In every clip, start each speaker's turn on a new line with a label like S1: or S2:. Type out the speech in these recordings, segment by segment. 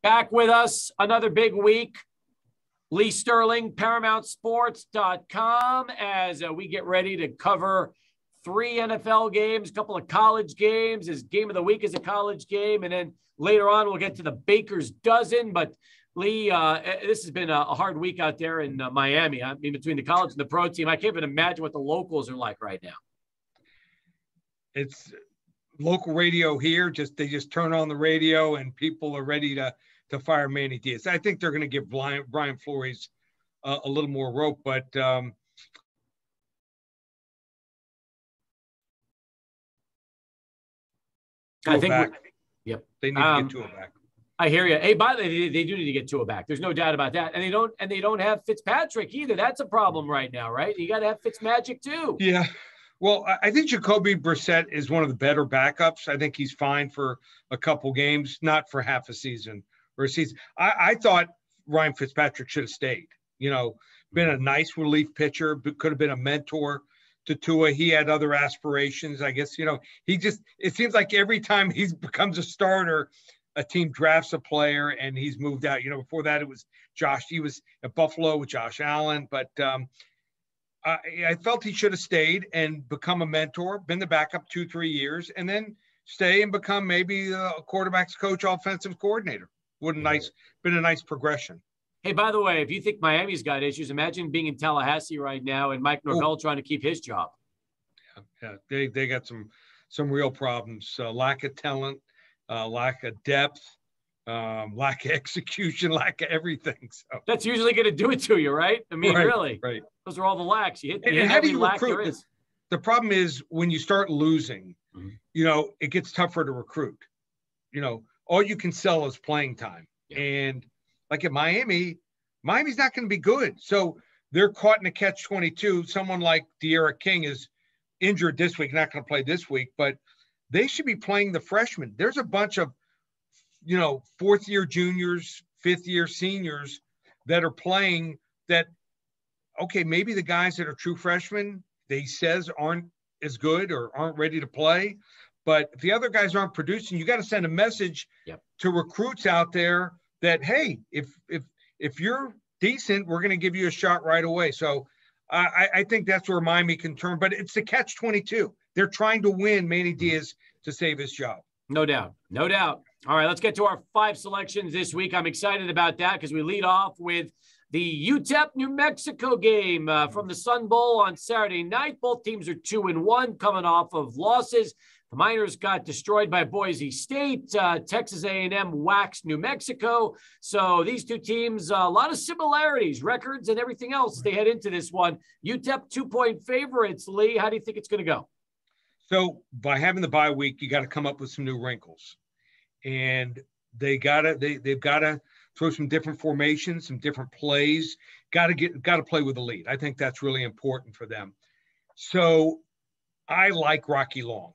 S1: Back with us, another big week. Lee Sterling, ParamountSports.com, as we get ready to cover 3 NFL games, a couple of college games. His game of the week is a college game, and then later on we'll get to the Baker's Dozen. But Lee, this has been a hard week out there in Miami. I mean, between the college and the pro team, I can't even imagine what the locals are like right now.
S2: It's local radio here. They just turn on the radio and people are ready to fire Manny Diaz. I think they're going to give Brian Flores a little more rope, but
S1: I think
S2: yep, they need to get Tua back.
S1: I hear you. Hey, by the way, they do need to get Tua back. There's no doubt about that. And they don't have Fitzpatrick either. That's a problem right now, right? You got to have Fitzmagic too.
S2: Yeah. Well, I think Jacoby Brissett is one of the better backups. I think he's fine for a couple games, not for half a season or a season. I thought Ryan Fitzpatrick should have stayed. Been a nice relief pitcher, but could have been a mentor to Tua. He had other aspirations, I guess. It seems like every time he becomes a starter, a team drafts a player and he's moved out. Before that it was Josh. He was at Buffalo with Josh Allen, but I felt he should have stayed and become a mentor, been the backup 2-3 years, and then stay and become maybe a quarterback's coach, offensive coordinator. Been a nice progression.
S1: Hey, by the way, if you think Miami's got issues, imagine being in Tallahassee right now and Mike Norvell trying to keep his job.
S2: Yeah, they got some real problems. Lack of talent, lack of depth, lack of execution, lack of everything. So
S1: that's usually going to do it to you, right? I mean, really,
S2: right?
S1: Those are all the lacks. You hit
S2: and how do you
S1: lack
S2: recruit?
S1: There is.
S2: The problem is when you start losing, it gets tougher to recruit. All you can sell is playing time. Yeah. And like at Miami's not going to be good. So they're caught in a catch-22. Someone like De'Ara King is injured this week, not going to play this week, but they should be playing the freshmen. There's a bunch of, fourth-year juniors, fifth-year seniors that are playing that, okay, maybe the guys that are true freshmen, they says aren't as good or aren't ready to play. But if the other guys aren't producing, you got to send a message to recruits out there that, hey, if you're decent, we're going to give you a shot right away. So I think that's where Miami can turn. But it's the catch-22. They're trying to win Manny Diaz to save his job.
S1: No doubt. No doubt. All right, let's get to our 5 selections this week. I'm excited about that because we lead off with the UTEP New Mexico game from the Sun Bowl on Saturday night. Both teams are 2-1 coming off of losses. The Miners got destroyed by Boise State. Texas A&M waxed New Mexico. So these two teams, a lot of similarities, records and everything else. They head into this one. UTEP 2-point favorites. Lee, how do you think it's going to go?
S2: So by having the bye week, you got to come up with some new wrinkles. And they've got to throw some different formations, some different plays. Got to play with the lead. I think that's really important for them. So I like Rocky Long.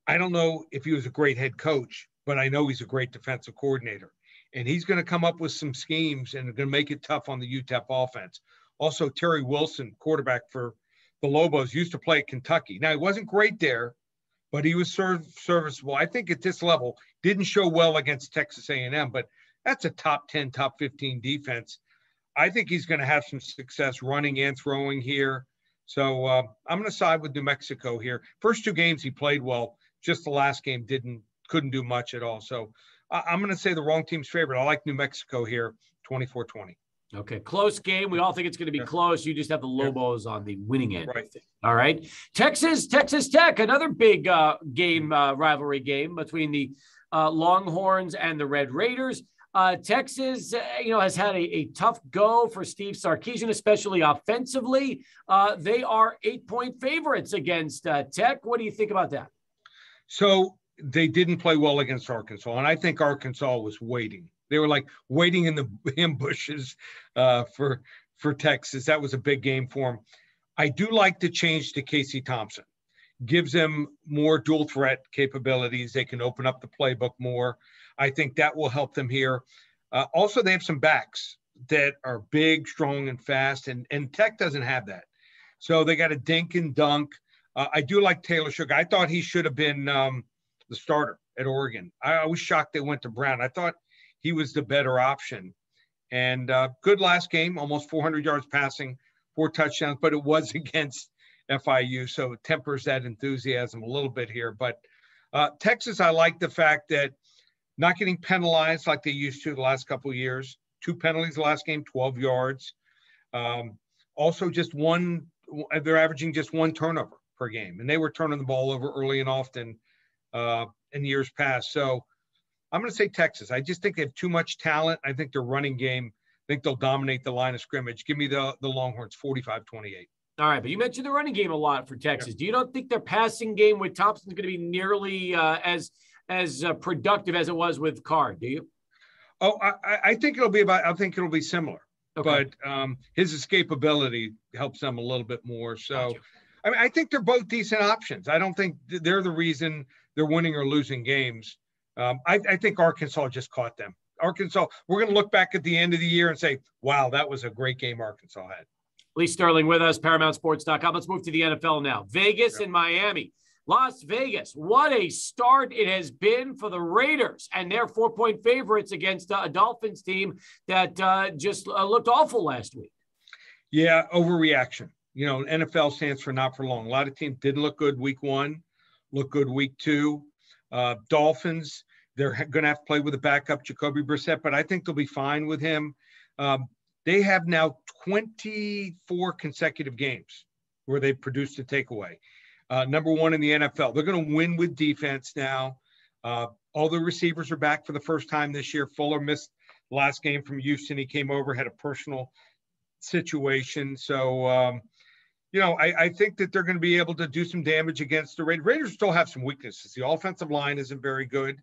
S2: I don't know if he was a great head coach, but I know he's a great defensive coordinator. And he's going to come up with some schemes and going to make it tough on the UTEP offense. Also, Terry Wilson, quarterback for the Lobos, used to play at Kentucky. Now, he wasn't great there, but he was serviceable. I think at this level, didn't show well against Texas A&M, but that's a top 10, top 15 defense. I think he's going to have some success running and throwing here. So I'm going to side with New Mexico here. First 2 games he played well. Just the last game couldn't do much at all. So I'm going to say the wrong team's favorite. I like New Mexico here, 24-20.
S1: Okay, close game. We all think it's going to be close. You just have the Lobos on the winning end.
S2: Right.
S1: All right. Texas Tech, another big rivalry game between the Longhorns and the Red Raiders. Texas, has had a tough go for Steve Sarkisian, especially offensively. They are 8-point favorites against Tech. What do you think about that?
S2: So they didn't play well against Arkansas, and I think Arkansas was waiting. They were like waiting in the ambushes for Texas. That was a big game for them. I do like the change to Casey Thompson. Gives them more dual threat capabilities. They can open up the playbook more. I think that will help them here. Also, they have some backs that are big, strong, and fast, and Tech doesn't have that. So they got a dink and dunk. I do like Taylor Sugar. I thought he should have been the starter at Oregon. I was shocked they went to Brown. I thought he was the better option. And good last game, almost 400 yards passing, 4 touchdowns, but it was against FIU, so it tempers that enthusiasm a little bit here. But Texas, I like the fact that not getting penalized like they used to the last couple of years. 2 penalties the last game, 12 yards. Also just they're averaging just 1 turnover per game, and they were turning the ball over early and often in years past. So I'm going to say Texas. I just think they have too much talent. I think their running game, I think they'll dominate the line of scrimmage. Give me the Longhorns 45-28.
S1: All right, but you mentioned the running game a lot for Texas. Do you don't think their passing game with Thompson is going to be nearly as productive as it was with Carr? Do you?
S2: Oh, I think it'll be similar. Okay. But his escapability helps them a little bit more. So, gotcha. I mean, I think they're both decent options. I don't think they're the reason they're winning or losing games. I think Arkansas just caught them. Arkansas, we're going to look back at the end of the year and say, wow, that was a great game Arkansas had.
S1: Lee Sterling with us, ParamountSports.com. Let's move to the NFL now. Vegas and Miami. Las Vegas, what a start it has been for the Raiders and their 4-point favorites against a Dolphins team that just looked awful last week.
S2: Yeah, overreaction. You know, NFL stands for not for long. A lot of teams didn't look good week 1, look good week 2. Dolphins, they're going to have to play with a backup, Jacoby Brissett, but I think they'll be fine with him. They have now 24 consecutive games where they've produced a takeaway. Number 1 in the NFL. They're going to win with defense now. All the receivers are back for the first time this year. Fuller missed the last game from Houston. He came over, had a personal situation. So, I think that they're going to be able to do some damage against the Raiders. Raiders still have some weaknesses. The offensive line isn't very good.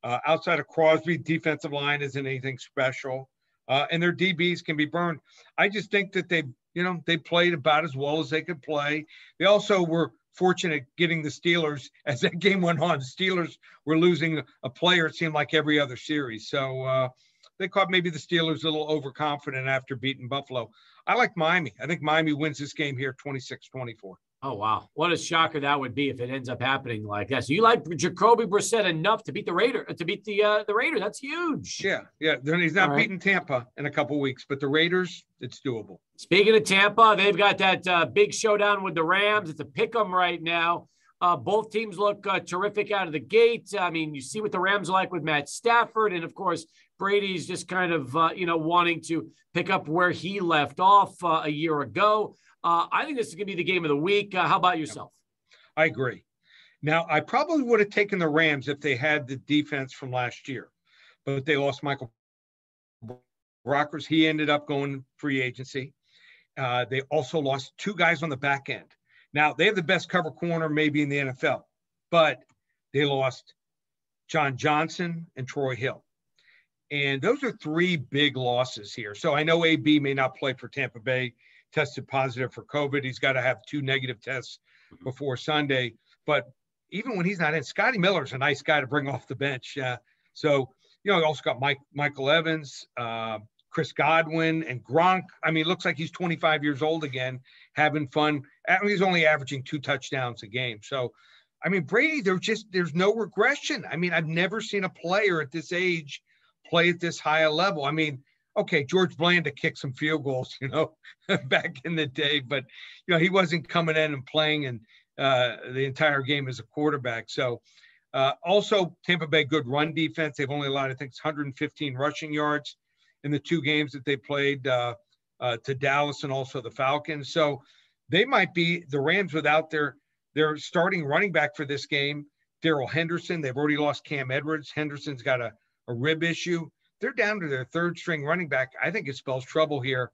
S2: Outside of Crosby, defensive line isn't anything special. And their DBs can be burned. I just think that they played about as well as they could play. They also were fortunate getting the Steelers as that game went on. The Steelers were losing a player, it seemed like every other series. So they caught maybe the Steelers a little overconfident after beating Buffalo. I like Miami. I think Miami wins this game here 26-24.
S1: Oh, wow. What a shocker that would be if it ends up happening like that. So you like Jacoby Brissett enough to beat the Raider, the Raiders. That's huge.
S2: Yeah. He's not beating Tampa in a couple weeks, but the Raiders, it's doable.
S1: Speaking of Tampa, they've got that big showdown with the Rams. It's a pick 'em right now. Both teams look terrific out of the gate. I mean, you see what the Rams are like with Matt Stafford. And, of course, Brady's just kind of, wanting to pick up where he left off a year ago. I think this is going to be the game of the week. How about yourself?
S2: I agree. Now, I probably would have taken the Rams if they had the defense from last year, but they lost Michael Brockers. He ended up going free agency. They also lost 2 guys on the back end. Now, they have the best cover corner maybe in the NFL, but they lost John Johnson and Troy Hill. And those are 3 big losses here. So I know AB may not play for Tampa Bay, tested positive for COVID. He's got to have 2 negative tests before Sunday. But even when he's not in, Scotty Miller's a nice guy to bring off the bench. So, you also got Michael Evans, Chris Godwin, and Gronk. I mean, it looks like he's 25 years old again, having fun. He's only averaging 2 touchdowns a game. So, I mean, Brady, there's no regression. I mean, I've never seen a player at this age play at this high a level. I mean, okay, George Blanda kicked some field goals, back in the day, but, he wasn't coming in and playing in the entire game as a quarterback. So also Tampa Bay, good run defense. They've only allowed, I think, 115 rushing yards in the 2 games that they played to Dallas and also the Falcons. So they might be the Rams without their starting running back for this game, Darrell Henderson. They've already lost Cam Edwards. Henderson's got a rib issue. They're down to their 3rd string running back. I think it spells trouble here.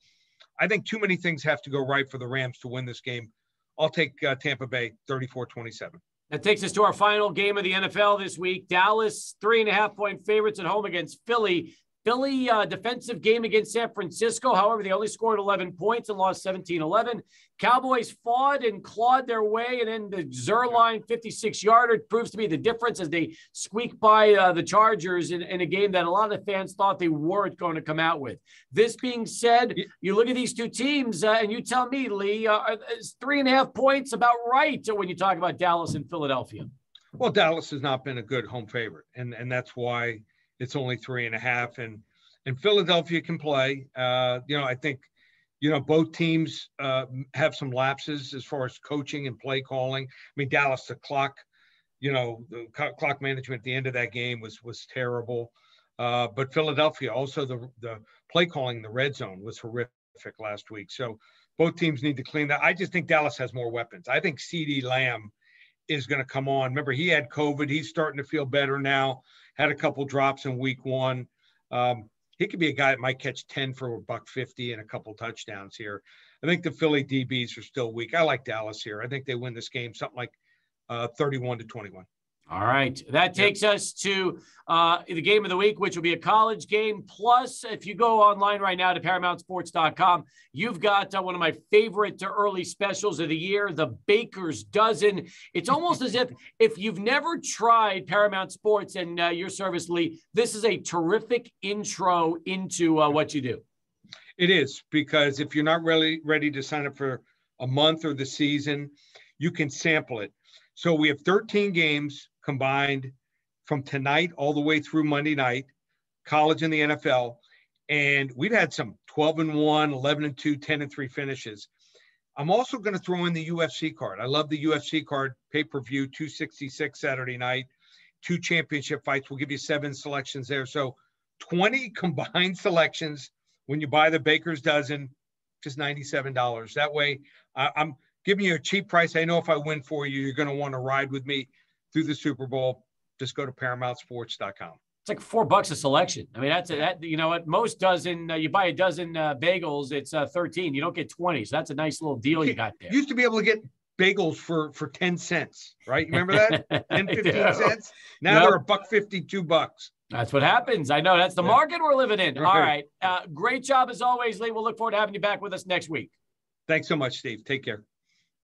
S2: I think too many things have to go right for the Rams to win this game. I'll take Tampa Bay 34-27.
S1: That takes us to our final game of the NFL this week. Dallas, 3.5-point favorites at home against Philly. Philly defensive game against San Francisco. However, they only scored 11 points and lost 17-11. Cowboys fought and clawed their way, and then the Zerline 56-yarder proves to be the difference as they squeak by the Chargers in a game that a lot of the fans thought they weren't going to come out with. This being said, you look at these 2 teams, and you tell me, Lee, is 3.5 points about right when you talk about Dallas and Philadelphia?
S2: Well, Dallas has not been a good home favorite, and that's why it's only 3.5. And Philadelphia can play. I think, both teams have some lapses as far as coaching and play calling. I mean, Dallas, the clock management at the end of that game was terrible. But Philadelphia, also the play calling in the red zone was horrific last week. So both teams need to clean that. I just think Dallas has more weapons. I think CeeDee Lamb is going to come on. Remember, he had COVID. He's starting to feel better now. Had a couple drops in week 1. He could be a guy that might catch 10 for $150 and a couple touchdowns here. I think the Philly DBs are still weak. I like Dallas here. I think they win this game something like 31-21.
S1: All right. That takes us to the game of the week, which will be a college game. Plus, if you go online right now to ParamountSports.com, you've got one of my favorite early specials of the year, the Baker's Dozen. It's almost as if you've never tried Paramount Sports and your service, Lee, this is a terrific intro into what you do.
S2: It is, because if you're not really ready to sign up for a month or the season, you can sample it. So we have 13 games combined from tonight all the way through Monday night, college and the NFL. And we've had some 12-1, 11-2, 10-3 finishes. I'm also going to throw in the UFC card. I love the UFC card, pay-per-view, 266 Saturday night, 2 championship fights. We'll give you 7 selections there. So 20 combined selections when you buy the Baker's Dozen, just $97. That way, I'm giving you a cheap price. I know if I win for you, you're going to want to ride with me through the Super Bowl. Just go to ParamountSports.com.
S1: It's like $4 a selection. I mean, that you know what? Most dozen, you buy a dozen bagels, it's 13. You don't get 20. So that's a nice little deal you got there.
S2: You used to be able to get bagels for 10 cents, right? You remember that? 10, 15 cents. Now they're $1.50, $2.
S1: That's what happens. I know. That's the market we're living in. All right. Great job as always, Lee. We'll look forward to having you back with us next week.
S2: Thanks so much, Steve. Take care.